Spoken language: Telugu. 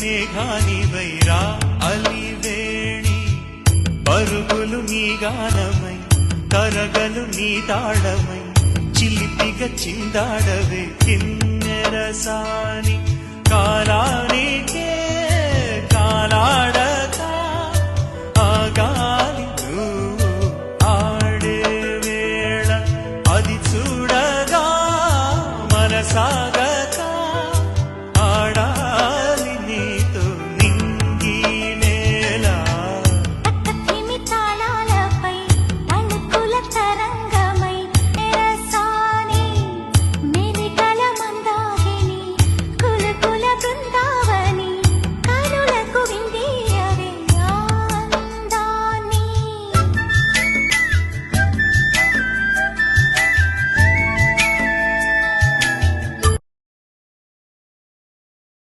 మేఘానివై రా అలివేణి పరుగులు నీ గానమై కరగలు నీ తాళమై చిలిపిగ చిందాడవే కిన్నెరసాని కాల